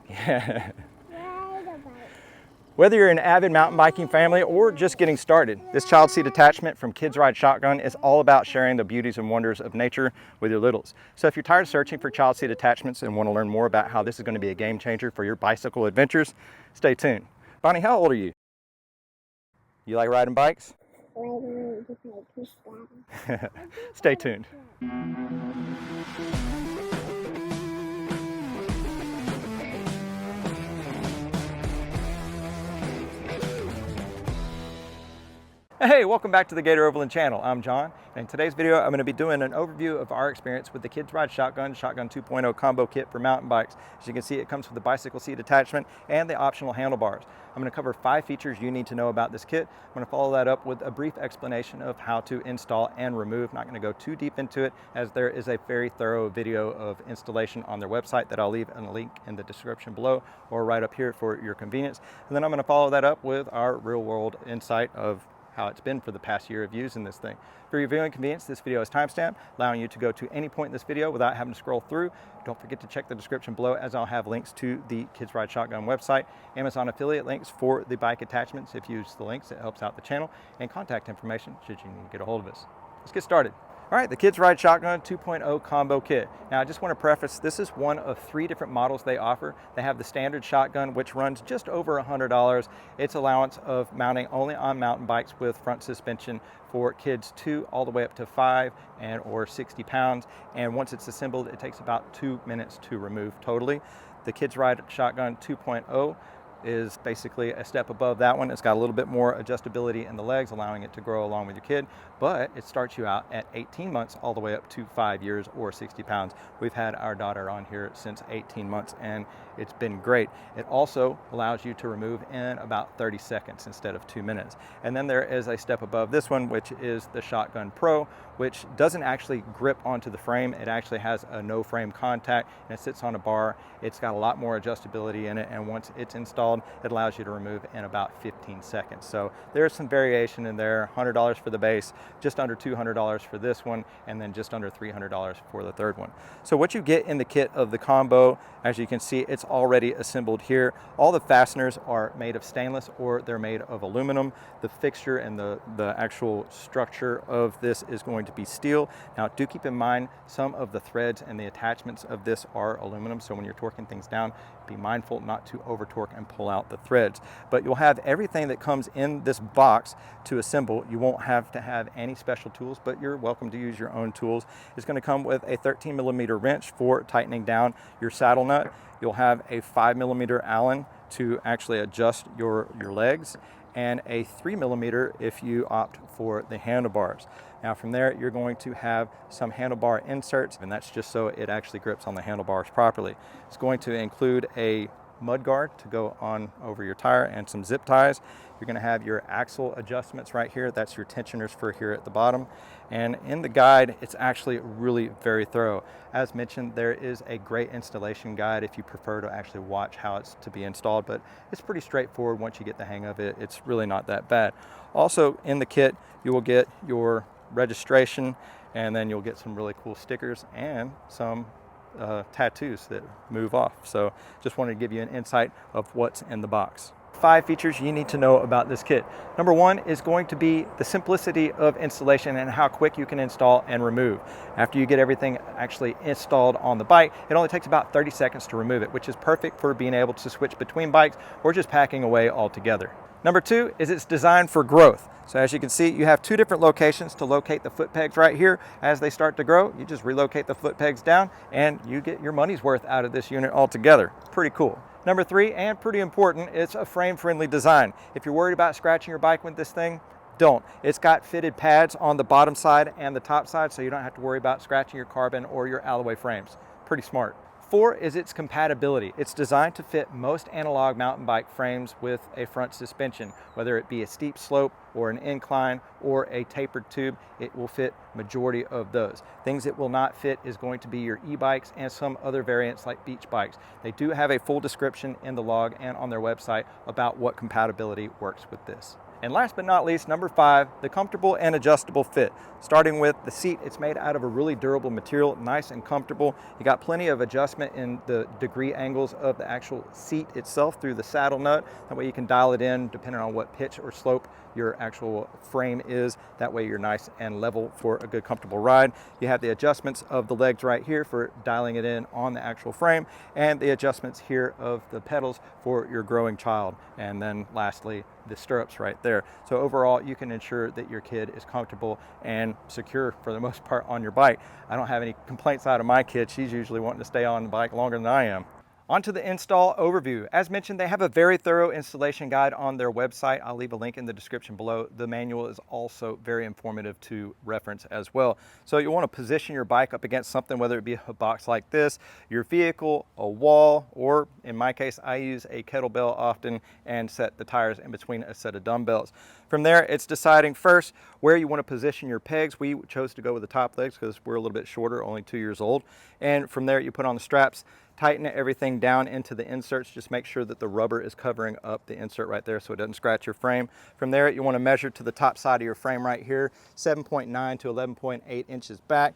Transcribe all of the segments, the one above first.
Yeah. Ride a bike. Whether you're an avid mountain biking family or just getting started, this child seat attachment from Kids Ride Shotgun is all about sharing the beauties and wonders of nature with your littles. So if you're tired of searching for child seat attachments and want to learn more about how this is going to be a game changer for your bicycle adventures, stay tuned. Bonnie, how old are you? You like riding bikes? Riding the bike with Daddy. Stay tuned. Hey, welcome back to the Gator Overland channel. I'm John, and in today's video I'm going to be doing an overview of our experience with the Kids Ride Shotgun 2.0 combo kit for mountain bikes. As you can see, it comes with the bicycle seat attachment and the optional handlebars. I'm going to cover 5 features you need to know about this kit. I'm going to follow that up with a brief explanation of how to install and remove. Not going to go too deep into it, as there is a very thorough video of installation on their website that I'll leave in a link in the description below or right up here for your convenience. And then I'm going to follow that up with our real world insight of how it's been for the past year of using this thing. For your viewing convenience, this video is timestamped, allowing you to go to any point in this video without having to scroll through. Don't forget to check the description below, as I'll have links to the Kids Ride Shotgun website, Amazon affiliate links for the bike attachments. If you use the links, it helps out the channel, and contact information should you need to get a hold of us. Let's get started. All right, the Kids Ride Shotgun 2.0 combo kit. Now, I just want to preface, this is one of 3 different models they offer. They have the standard shotgun, which runs just over $100. Its allowance of mounting only on mountain bikes with front suspension for kids 2 all the way up to 5 and or 60 pounds. And once it's assembled, it takes about 2 minutes to remove totally. The Kids Ride Shotgun 2.0 is basically a step above that one. It's got a little bit more adjustability in the legs, allowing it to grow along with your kid, but it starts you out at 18 months all the way up to 5 years or 60 pounds. We've had our daughter on here since 18 months and it's been great. It also allows you to remove in about 30 seconds instead of 2 minutes. And then there is a step above this one, which is the Shotgun Pro, which doesn't actually grip onto the frame. It actually has a no frame contact and it sits on a bar. It's got a lot more adjustability in it, and once it's installed, it allows you to remove in about 15 seconds. So there's some variation in there. $100 for the base, just under $200 for this one, and then just under $300 for the third one. So what you get in the kit of the combo, as you can see, it's already assembled here. All the fasteners are made of stainless or they're made of aluminum. The fixture and the actual structure of this is going to be steel. Now, do keep in mind some of the threads and the attachments of this are aluminum, so when you're torquing things down, be mindful not to over torque and pull out the threads. But you'll have everything that comes in this box to assemble. You won't have to have any special tools, but you're welcome to use your own tools. It's going to come with a 13mm wrench for tightening down your saddle nut. You'll have a 5mm Allen to actually adjust your legs, and a 3mm if you opt for the handlebars. Now from there, you're going to have some handlebar inserts, and that's just so it actually grips on the handlebars properly. It's going to include a mud guard to go on over your tire and some zip ties. You're going to have your axle adjustments right here. That's your tensioners for here at the bottom. And in the guide, it's actually really very thorough. As mentioned, there is a great installation guide if you prefer to actually watch how it's to be installed, but it's pretty straightforward once you get the hang of it. It's really not that bad. Also in the kit, you will get your registration, and then you'll get some really cool stickers and some tattoos that move off. So just wanted to give you an insight of what's in the box. 5 features you need to know about this kit. Number 1 is going to be the simplicity of installation and how quick you can install and remove. After you get everything actually installed on the bike, it only takes about 30 seconds to remove it, which is perfect for being able to switch between bikes or just packing away altogether. Number 2 is it's designed for growth. So as you can see, you have 2 different locations to locate the foot pegs right here. As they start to grow, you just relocate the foot pegs down and you get your money's worth out of this unit altogether. Pretty cool. Number 3, and pretty important, it's a frame-friendly design. If you're worried about scratching your bike with this thing, don't. It's got fitted pads on the bottom side and the top side, so you don't have to worry about scratching your carbon or your alloy frames. Pretty smart. 4 is its compatibility. It's designed to fit most analog mountain bike frames with a front suspension, whether it be a steep slope or an incline or a tapered tube. It will fit majority of those. Things it will not fit is going to be your e-bikes and some other variants like beach bikes. They do have a full description in the log and on their website about what compatibility works with this. And last but not least, number 5, the comfortable and adjustable fit. Starting with the seat, it's made out of a really durable material, nice and comfortable. You got plenty of adjustment in the degree angles of the actual seat itself through the saddle nut. That way you can dial it in depending on what pitch or slope your actual frame is. That way you're nice and level for a good comfortable ride. You have the adjustments of the legs right here for dialing it in on the actual frame, and the adjustments here of the pedals for your growing child. And then lastly, the stirrups right there. So overall, you can ensure that your kid is comfortable and secure for the most part on your bike. I don't have any complaints out of my kid. She's usually wanting to stay on the bike longer than I am. On to the install overview. As mentioned, they have a very thorough installation guide on their website. I'll leave a link in the description below. The manual is also very informative to reference as well. So you'll want to position your bike up against something, whether it be a box like this, your vehicle, a wall, or in my case, I use a kettlebell often and set the tires in between a set of dumbbells. From there, it's deciding first where you want to position your pegs. We chose to go with the top legs because we're a little bit shorter, only 2 years old. And from there, you put on the straps, tighten everything down into the inserts. Just make sure that the rubber is covering up the insert right there so it doesn't scratch your frame. From there, you want to measure to the top side of your frame right here, 7.9 to 11.8 inches back.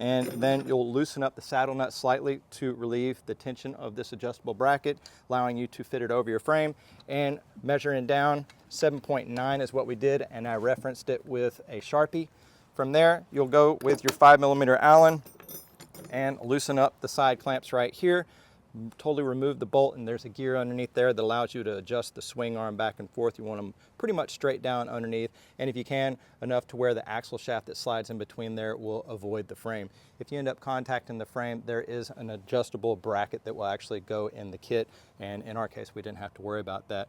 And then you'll loosen up the saddle nut slightly to relieve the tension of this adjustable bracket, allowing you to fit it over your frame. And measuring down, 7.9 is what we did, and I referenced it with a Sharpie. From there, you'll go with your 5mm Allen and loosen up the side clamps right here. Totally remove the bolt, and there's a gear underneath there that allows you to adjust the swing arm back and forth. You want them pretty much straight down underneath, and if you can, enough to where the axle shaft that slides in between there will avoid the frame. If you end up contacting the frame, there is an adjustable bracket that will actually go in the kit, and in our case, we didn't have to worry about that.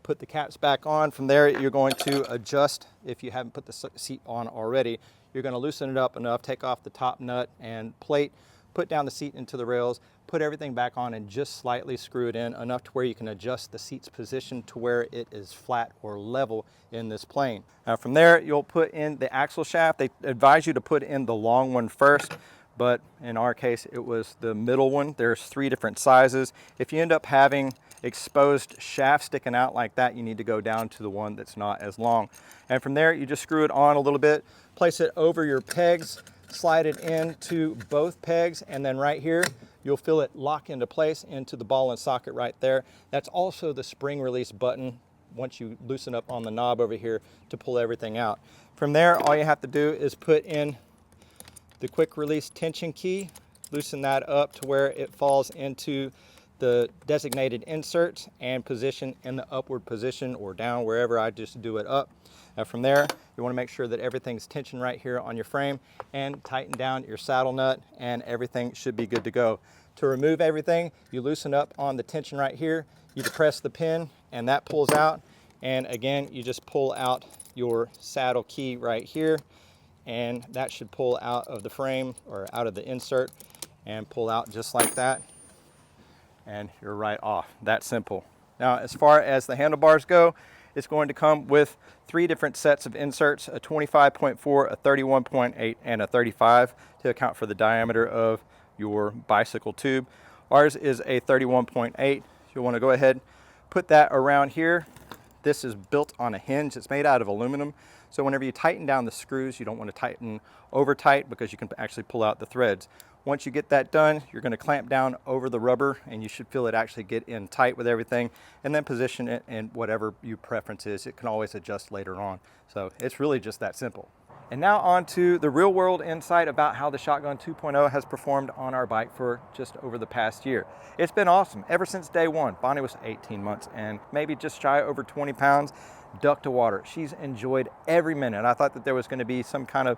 Put the caps back on. From there, you're going to adjust. If you haven't put the seat on already, you're going to loosen it up enough, take off the top nut and plate, put down the seat into the rails, put everything back on, and just slightly screw it in enough to where you can adjust the seat's position to where it is flat or level in this plane. Now from there, you'll put in the axle shaft. They advise you to put in the long one first, but in our case, it was the middle one. There's 3 different sizes. If you end up having exposed shaft sticking out like that, you need to go down to the one that's not as long. And from there, you just screw it on a little bit, place it over your pegs, slide it into both pegs, and then right here, you'll feel it lock into place into the ball and socket right there. That's also the spring release button once you loosen up on the knob over here to pull everything out. From there, all you have to do is put in the quick release tension key, loosen that up to where it falls into the designated inserts and position in the upward position or down, wherever. I just do it up. Now from there, you want to make sure that everything's tensioned right here on your frame and tighten down your saddle nut, and everything should be good to go. To remove everything, you loosen up on the tension right here, you depress the pin and that pulls out, and again, you just pull out your saddle key right here, and that should pull out of the frame or out of the insert and pull out just like that, and you're right off. That simple. Now, as far as the handlebars go, it's going to come with 3 different sets of inserts, a 25.4, a 31.8, and a 35 to account for the diameter of your bicycle tube. Ours is a 31.8. You'll want to go ahead, put that around here. This is built on a hinge. It's made out of aluminum. So whenever you tighten down the screws, you don't want to tighten over tight because you can actually pull out the threads. Once you get that done, you're going to clamp down over the rubber, and you should feel it actually get in tight with everything, and then position it in whatever your preference is. It can always adjust later on. So it's really just that simple. And now on to the real world insight about how the Shotgun 2.0 has performed on our bike for just over the past year. It's been awesome ever since day one. Bonnie was 18 months and maybe just shy over 20 pounds, duck to water. She's enjoyed every minute. I thought that there was going to be some kind of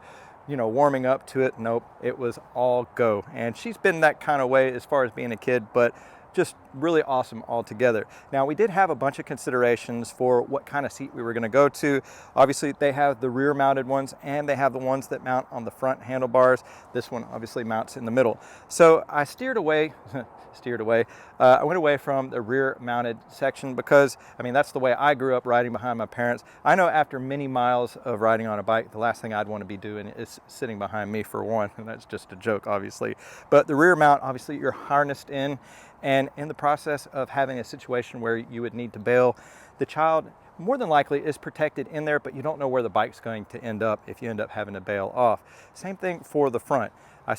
warming up to it. Nope, it was all go. And she's been that kind of way as far as being a kid, but just really awesome altogether. Now, we did have a bunch of considerations for what kind of seat we were going to go to. Obviously, they have the rear mounted ones and they have the ones that mount on the front handlebars. This one obviously mounts in the middle. So I steered away, I went away from the rear mounted section because, I mean, that's the way I grew up, riding behind my parents. I know after many miles of riding on a bike, the last thing I'd want to be doing is sitting behind me, for one, and that's just a joke, obviously. But the rear mount, obviously, you're harnessed in, And in the process of having a situation where you would need to bail, the child more than likely is protected in there, but you don't know where the bike's going to end up if you end up having to bail off. Same thing for the front. I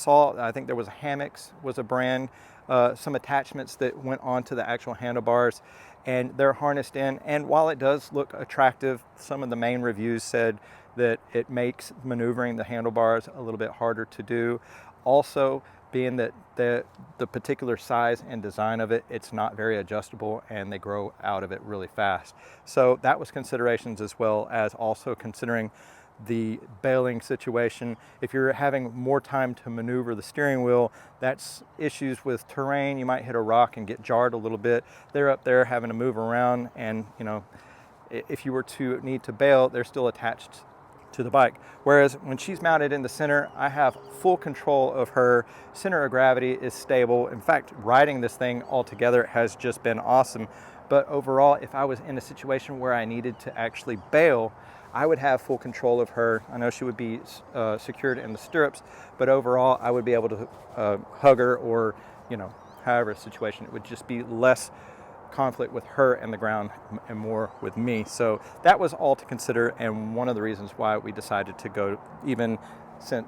think there was hammocks was a brand, some attachments that went onto the actual handlebars, and they're harnessed in. And while it does look attractive, some of the main reviews said that it makes maneuvering the handlebars a little bit harder to do. Also, being that the particular size and design of it, it's not very adjustable, and they grow out of it really fast. So that was considerations, as well as also considering the bailing situation. If you're having more time to maneuver the steering wheel, that's issues with terrain. You might hit a rock and get jarred a little bit. They're up there having to move around, and if you were to need to bail, they're still attached to the bike. Whereas when she's mounted in the center, I have full control of her. Center of gravity is stable. In fact, riding this thing altogether has just been awesome. But overall, if I was in a situation where I needed to actually bail, I would have full control of her. I know she would be secured in the stirrups, but overall I would be able to hug her, or however the situation. It would just be less conflict with her and the ground and more with me. So that was all to consider, and one of the reasons why we decided to go, even since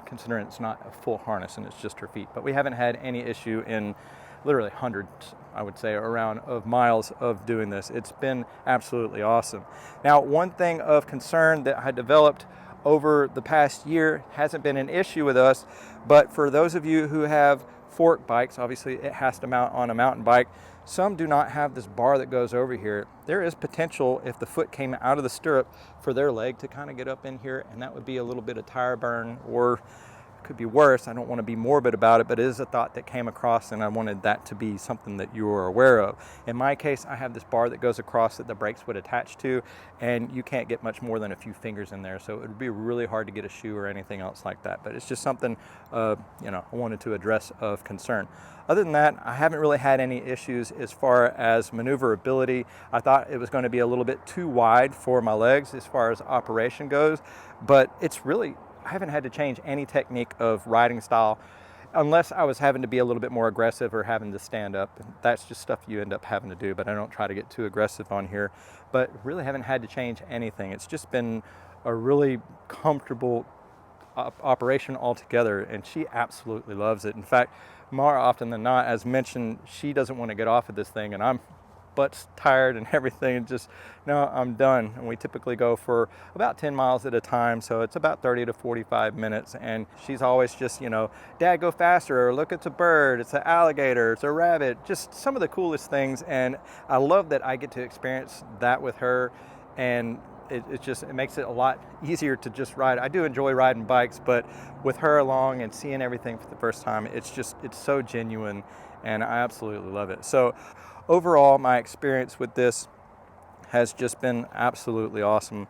considering it's not a full harness and it's just her feet. But we haven't had any issue in literally hundreds, I would say, around of miles of doing this. It's been absolutely awesome. Now, one thing of concern that I developed over the past year, hasn't been an issue with us, but for those of you who have fork bikes, obviously it has to mount on a mountain bike. Some do not have this bar that goes over here. There is potential, if the foot came out of the stirrup, for their leg to kind of get up in here, and that would be a little bit of tire burn, or could be worse. I don't want to be morbid about it, but it is a thought that came across, and I wanted that to be something that you were aware of. In my case, I have this bar that goes across that the brakes would attach to, and you can't get much more than a few fingers in there, so it would be really hard to get a shoe or anything else like that. But it's just something I wanted to address of concern. Other than that, I haven't really had any issues as far as maneuverability. I thought it was going to be a little bit too wide for my legs as far as operation goes, but I haven't had to change any technique of riding style, unless I was having to be a little bit more aggressive or having to stand up. That's just stuff you end up having to do, but I don't try to get too aggressive on here. But really haven't had to change anything. It's just been a really comfortable operation altogether, and she absolutely loves it. In fact, more often than not, as mentioned, she doesn't want to get off of this thing, and I'm butt's tired and everything, and just, no, I'm done. And we typically go for about 10 miles at a time, so it's about 30 to 45 minutes, and she's always just, Dad, go faster, or look, it's a bird, it's an alligator, it's a rabbit, just some of the coolest things. And I love that I get to experience that with her, and it makes it a lot easier to just ride. I do enjoy riding bikes, but with her along and seeing everything for the first time, it's so genuine, and I absolutely love it. So overall, my experience with this has just been absolutely awesome.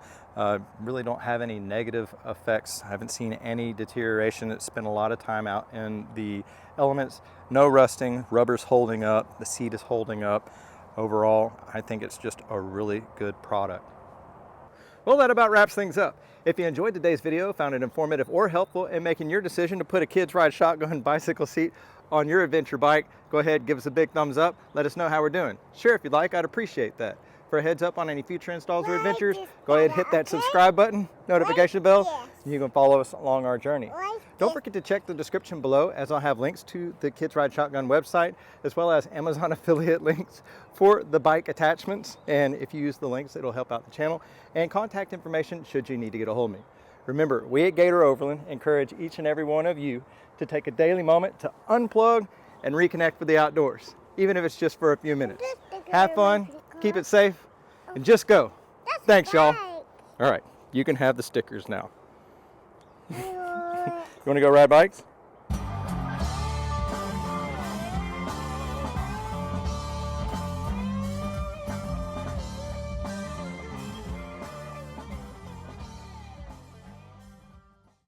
Really don't have any negative effects. I haven't seen any deterioration. It's spent a lot of time out in the elements. No rusting, rubber's holding up, the seat is holding up. Overall, I think it's just a really good product. Well, that about wraps things up. If you enjoyed today's video, found it informative or helpful in making your decision to put a kids ride shotgun bicycle seat on your adventure bike, go ahead, give us a big thumbs up. Let us know how we're doing. Share if you'd like, I'd appreciate that. For a heads up on any future installs or adventures, go ahead and hit that subscribe button, notification bell, and you can follow us along our journey. Don't forget to check the description below, as I'll have links to the Kids Ride Shotgun website, as well as Amazon affiliate links for the bike attachments. And if you use the links, it'll help out the channel, and contact information should you need to get a hold of me. Remember, we at Gator Overland encourage each and every one of you to take a daily moment to unplug and reconnect with the outdoors, even if it's just for a few minutes. Have fun, keep it safe, and just go. Thanks, y'all. All right, you can have the stickers now. You want to go ride bikes?